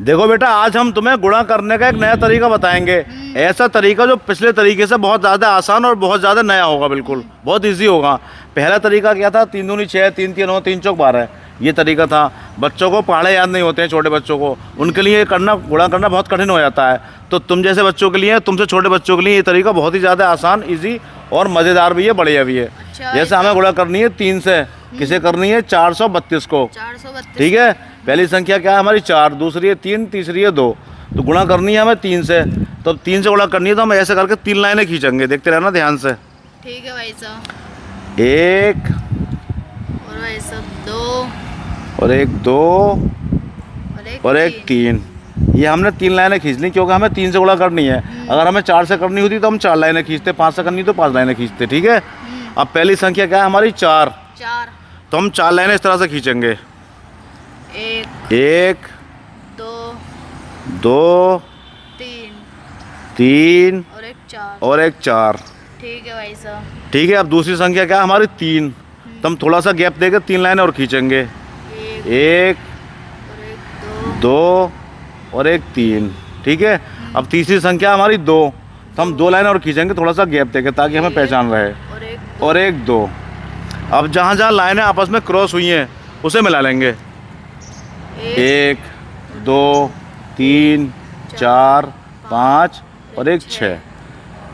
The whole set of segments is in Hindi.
देखो बेटा, आज हम तुम्हें गुणा करने का एक नया तरीका बताएंगे। ऐसा तरीका जो पिछले तरीके से बहुत ज़्यादा आसान और बहुत ज़्यादा नया होगा, बिल्कुल बहुत इजी होगा। पहला तरीका क्या था? 3 दूनी 6, 3 3 9, 3 चौक 12। ये तरीका था। बच्चों को पहाड़े याद नहीं होते हैं, छोटे बच्चों को, उनके लिए ये करना, गुणा करना बहुत कठिन हो जाता है। तो तुम जैसे बच्चों के लिए, तुमसे छोटे बच्चों के लिए ये तरीका बहुत ही ज़्यादा आसान, ईजी और मज़ेदार भी है, बढ़िया भी है। जैसे हमें गुणा करनी है 3 से, किसे करनी है? 432 को। 432। ठीक है। पहली संख्या क्या है हमारी? 4, दूसरी है 3, तीसरी है 2। तो गुणा करनी है हमें 3 से। तो अब 3 से गुणा करनी है तो हम ऐसे करके 3 लाइनें खींचेंगे, देखते रहना ध्यान से। ठीक है भाई साहब। 1 और भाई साहब 2 और 1 2 और 1 3। ये हमने 3 लाइनें खींच ली क्योंकि हमें 3 से गुणा करनी है। अगर हमें 4 से करनी होती तो हम 4 लाइनें खींचते, 5 से करनी तो 5 लाइनें खींचते। ठीक है। अब पहली संख्या क्या है हमारी? 4। तो हम 4 लाइनें इस तरह से खींचेंगे। 1 2 2 3 और 1 4। ठीक है भाई साहब। ठीक है। अब दूसरी संख्या क्या है हमारी? 3। तो हम थोड़ा सा गैप देकर 3 लाइनें और खींचेंगे। 1 2 और 1 3। ठीक है। अब तीसरी संख्या हमारी 2। तो हम 2 लाइनें और खींचेंगे, थोड़ा सा गैप देकर, ताकि हमें पहचान रहे। और 1 2। अब जहाँ जहाँ लाइनें आपस में क्रॉस हुई हैं उसे मिला लेंगे। 1 2 3 4 5 और 1 6।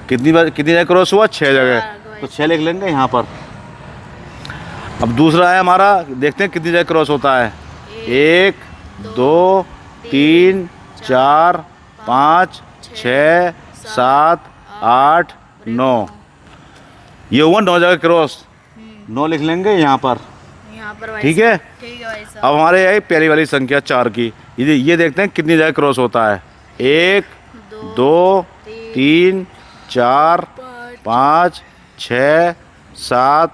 कितनी जगह क्रॉस हुआ? 6 जगह। तो 6 लिख लेंगे यहाँ पर। अब दूसरा है हमारा, देखते हैं कितनी जगह क्रॉस होता है। 1 2 3 4 5 6 7 8 9। ये हुआ 9 जगह क्रॉस। 9 लिख लेंगे यहाँ पर। ठीक है। अब हमारे यही पहली वाली संख्या 4 की, ये देखते हैं कितनी जगह क्रॉस होता है। 1 2 3 4 5 6 7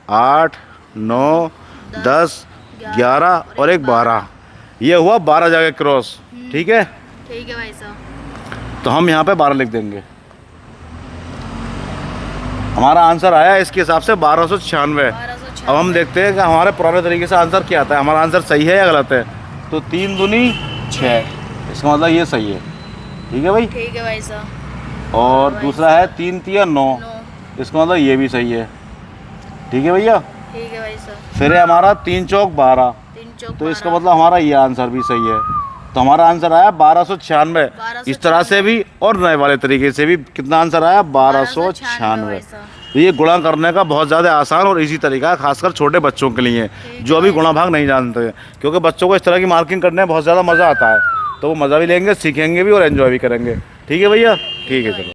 8 9 10 11 और 1 12। ये हुआ 12 जगह क्रॉस। ठीक है। ठीक है भाई साहब। तो हम यहाँ पे 12 लिख देंगे। हमारा आंसर आया इसके हिसाब से 1296। अब हम देखते हैं कि हमारे पुराने तरीके से आंसर क्या आता है, हमारा आंसर सही है या गलत है। तो 3 दूनी 6, इसका मतलब ये सही है। ठीक है भाई। ठीक है भाई साहब। और दूसरा है 3 3 9, इसका मतलब ये भी सही है। ठीक है भैया। ठीक है भाई साहब। फिर है हमारा 3 चौक 12, तो इसका मतलब हमारा ये आंसर भी सही है। तो हमारा आंसर आया 1296। इस तरह से भी और नए वाले तरीके से भी कितना आंसर आया? 1296। तो ये गुणा करने का बहुत ज़्यादा आसान और इजी तरीका है, खासकर छोटे बच्चों के लिए जो अभी गुणा भाग नहीं जानते हैं। क्योंकि बच्चों को इस तरह की मार्किंग करने में बहुत ज़्यादा मज़ा आता है, तो वो मज़ा भी लेंगे, सीखेंगे भी और एंजॉय भी करेंगे। ठीक है भैया। ठीक है, चलो।